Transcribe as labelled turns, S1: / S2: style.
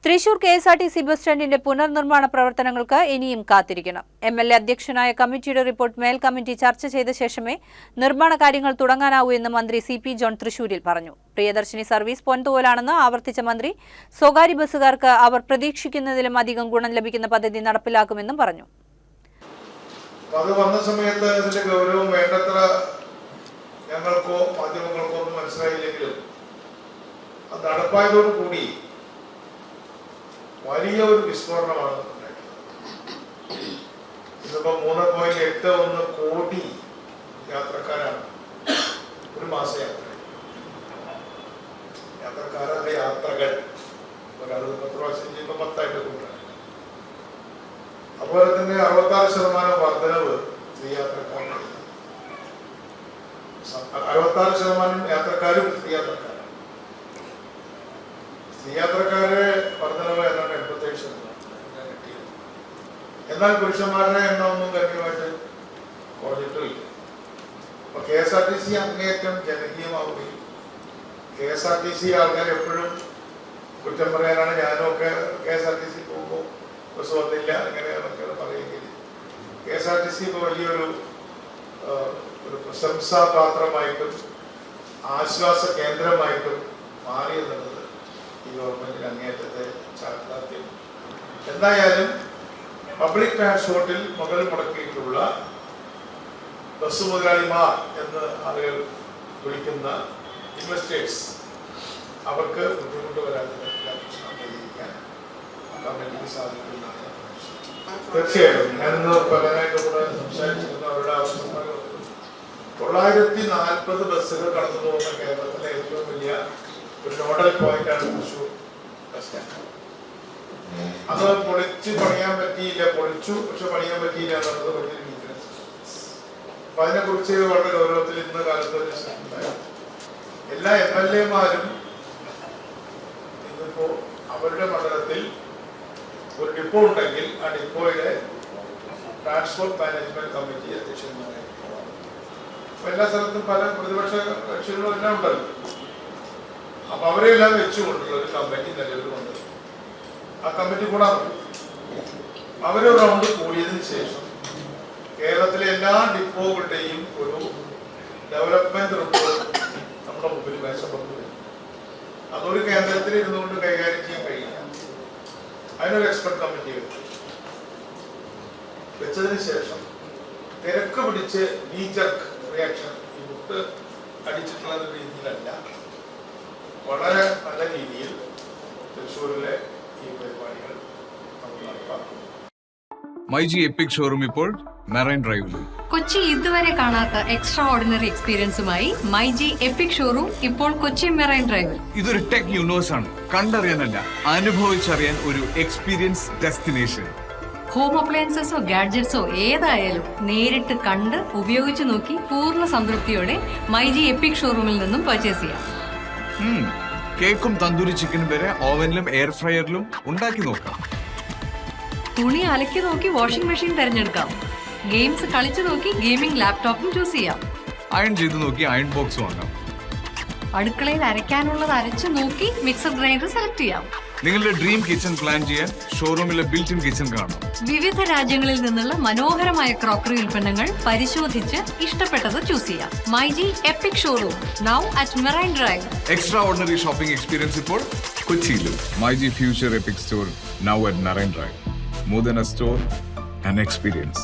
S1: Thrissur KSRTC bus സ്റ്റാൻഡിന്റെ പുനർനിർമ്മാണ പ്രവർത്തനങ്ങൾക്ക് ഇനിയും കാത്തിരിക്കണം. എംഎൽഎ അധ്യക്ഷനായ കമ്മിറ്റിയുടെ റിപ്പോർട്ട് മേൽ കമ്മിറ്റി ചർച്ച ചെയ്ത ശേഷമേ നിർമ്മാണ കാര്യങ്ങൾ തുടങ്ങാനാവൂ എന്ന് മന്ത്രി സി.പി. ജോൺ തൃശൂരിൽ പറഞ്ഞു. പ്രിയദർശിനി സർവീസ് പൊൻതോലാണെന്ന് ആവർത്തിച്ച മന്ത്രി സ്വകാര്യ ബസ്സുകാർക്ക് അവർ പ്രതീക്ഷിക്കുന്നതിലും അധികം ഗുണം ലഭിക്കുന്ന പദ്ധതി നടപ്പിലാക്കുമെന്നും പറഞ്ഞു.
S2: അത് വന്ന സമയത്ത് അതിന്റെ ഗൗരവം വേണ്ടത്ര ഞങ്ങൾക്കോ മാധ്യമങ്ങൾക്കോ ഒന്നും മനസ്സിലായില്ലെങ്കിലും അത് നടപ്പായതോടുകൂടി വലിയ ഒരു വിസ്ഫോടനമാണ് ഇതിപ്പോ 3.81 കോടി യാത്രക്കാരാണ് ഒരു മാസ യാത്രക്കാരുടെ യാത്രകൾ ഒരാൾ 10 പ്രാവശ്യം ചെയ്യുമ്പോൾ 10 കൂട്ടാണ്. അതുപോലെ തന്നെ 66% വർധനവ് സ്ത്രീ യാത്രക്കാരാണ്. 66% യാത്രക്കാരും സ്ത്രീ യാത്രക്കാരാണ്. സ്ത്രീ യാത്രക്കാരെ വർധനവ് എന്നാണ് 87%. എന്നാൽ പുരുഷന്മാരുടെ എണ്ണമൊന്നും ഗണ്യമായിട്ട് കുറഞ്ഞിട്ടില്ല. അപ്പൊ KSRTC അങ്ങേയറ്റം ജനകീയമാവുകയും KSRTC ആൾക്കാർ എപ്പോഴും കുറ്റം പറയാനാണ്. ഞാനും ഒക്കെ KSRTC പോകുമ്പോൾ ബസ് വന്നില്ല അങ്ങനെയാണൊക്കെ പറയുമെങ്കിൽ KSRTC ഇപ്പോൾ വലിയൊരു പ്രശംസാപാത്രമായിട്ടും ആശ്വാസ കേന്ദ്രമായിട്ടും മാറി എന്നുള്ളത് ഈ ഗവൺമെന്റിന് അങ്ങേയറ്റത്തെ ചാരിതാർത്ഥ്യം. എന്തായാലും പബ്ലിക് ട്രാൻസ്പോർട്ടിൽ മുതൽ മുടക്കിയിട്ടുള്ള ബസ് മുതലാളിമാർ എന്ന് ആളുകൾ വിളിക്കുന്ന ഇൻവെസ്റ്റേഴ്സ് അവർക്ക് ബുദ്ധിമുട്ട് വരാതിരിക്കാൻ പ്രശ്നം പരിഹരിക്കാൻ കമ്മിറ്റിക്ക് സാധിക്കുന്നതാണ്. തീർച്ചയായും ഞാനിന്ന് പലരായിട്ട് കൂടെ സംസാരിച്ചിരുന്ന അവരുടെ അവസ്ഥ 940 ബസ്സുകൾ കടന്നു പോകുന്ന കേരളത്തിലെ ഏറ്റവും വലിയ ഒരു നോഡൽ പോയിന്റാണ് തൃശൂർ ബസ് സ്റ്റാൻഡ്. അത് പൊളിച്ചു പണിയാൻ പറ്റിയില്ല, പൊളിച്ചു പക്ഷെ പണിയാൻ പറ്റിയില്ല എന്നുള്ളത് വലിയൊരു വീക്ക്നെസ്. അപ്പൊ അതിനെക്കുറിച്ച് വളരെ ഗൗരവത്തിൽ ഇന്ന കാലത്ത് എല്ലാ MLA-മാരും ഇന്നിപ്പോ അവരുടെ മണ്ഡലത്തിൽ ഒരു ഡിപ്പോ ഉണ്ടെങ്കിൽ ആ ഡിപ്പോയുടെ ട്രാൻസ്പോർട്ട് മാനേജ്മെന്റ് കമ്മിറ്റി അധ്യക്ഷന്മാരായി എല്ലാ സ്ഥലത്തും പല പ്രതിപക്ഷ കക്ഷികളും എല്ലാം ഉണ്ടല്ലോ. അപ്പൊ അവരെല്ലാം വെച്ചുകൊണ്ടുള്ള ഒരു കമ്മിറ്റി നിലവിൽ വന്നത്. ആ കമ്മിറ്റി കൂടാ അവര് റൗണ്ട് കൂടിയതിനു ശേഷം കേരളത്തിലെ എല്ലാ ഡിപ്പോകളുടെയും ഒരു ഡെവലപ്മെന്റ് റിപ്പോർട്ട് നമ്മുടെ മുമ്പിൽ മേശപ്പെട്ടു. അതൊരു കേന്ദ്രത്തിൽ ഇരുന്നുകൊണ്ട് കൈകാര്യം ചെയ്യാൻ കഴിയില്ല. അതിനൊരു എക്സ്പെർട്ട് കമ്മിറ്റി വെച്ചതിന് ശേഷം തിരക്ക് പിടിച്ച് നീജർക്ക് റിയാക്ഷൻ ഈ മുട്ട് അടിച്ചിട്ടുള്ള രീതിയിലല്ല, വളരെ നല്ല രീതിയിൽ തൃശ്ശൂരിലെ ഈ പരിപാടികൾ നമ്മൾ നടപ്പാക്കും.
S3: മൈജി എപ്പിക് ഷോറൂം ഇപ്പോൾ മെറൈൻ ഡ്രൈവിൽ.
S4: കൊച്ചി ഇതുവരെ കാണാത്ത എക്സ്ട്രാ ഓർഡിനറി എക്സ്പീരിയൻസുമായി മൈജി എപ്പിക് ഷോറൂം ഇപ്പോൾ കൊച്ചി മെറൈൻ ഡ്രൈവിൽ.
S3: ഇതൊരു ടെക് യൂണിവേഴ്സ് ആണ്. കണ്ടറിയാനല്ല, അനുഭവിച്ചറിയാൻ ഒരു എക്സ്പീരിയൻസ് ഡെസ്റ്റിനേഷൻ.
S4: ഹോം അപ്ലയൻസസോ ഗാഡ്ജറ്റ്സോ ഏതായാലും നേരിട്ട് കണ്ട് ഉപയോഗിച്ചു നോക്കി പൂർണ്ണ സംതൃപ്തിയോടെ മൈജി എപ്പിക് ഷോറൂമിൽ നിന്നും പർച്ചേസ് ചെയ്യാം.
S3: കേക്കും തന്തൂരി ചിക്കനും വരെ ഓവനിലും എയർ ഫ്രയറിലും ഉണ്ടാക്കി നോക്കാം.
S4: തുണി അലക്കി നോക്കി വാഷിംഗ് മെഷീൻ തിരഞ്ഞെടുക്കാം. ഗെയിംസ് കളിച്ചു നോക്കി ഗെയിമിംഗ് ലാപ്ടോപ്പും ചൂസ് ചെയ്യാം.
S3: അയൺ ചെയ്ത് നോക്കി അയൺ ബോക്സ് വാങ്ങാം.
S4: അടുക്കളയിൽ അരയ്ക്കാനുള്ളത് അരച്ചു നോക്കി മിക്സർ ഗ്രൈൻഡർ സെലക്ട് ചെയ്യാം.
S3: നിങ്ങളുടെ ഡ്രീം കിച്ചൺ പ്ലാൻ ചെയ്യാൻ ഷോറൂമിലെ ബിൽറ്റ് ഇൻ കിച്ചൺ കാണാം.
S4: വിവിധ രാജ്യങ്ങളിൽ നിന്നുള്ള മനോഹരമായ ക്രോക്കറി ഉൽപ്പന്നങ്ങൾ പരിശോധിച്ച് ഇഷ്ടപ്പെട്ടത് ചൂസ് ചെയ്യാം. MyG epic showroom now at marine drive.
S3: Extra ordinary shopping experience ഇപ്പോൾ കൊച്ചിയിലും. MyG future EPIC store now at marine drive. More than a store, an experience.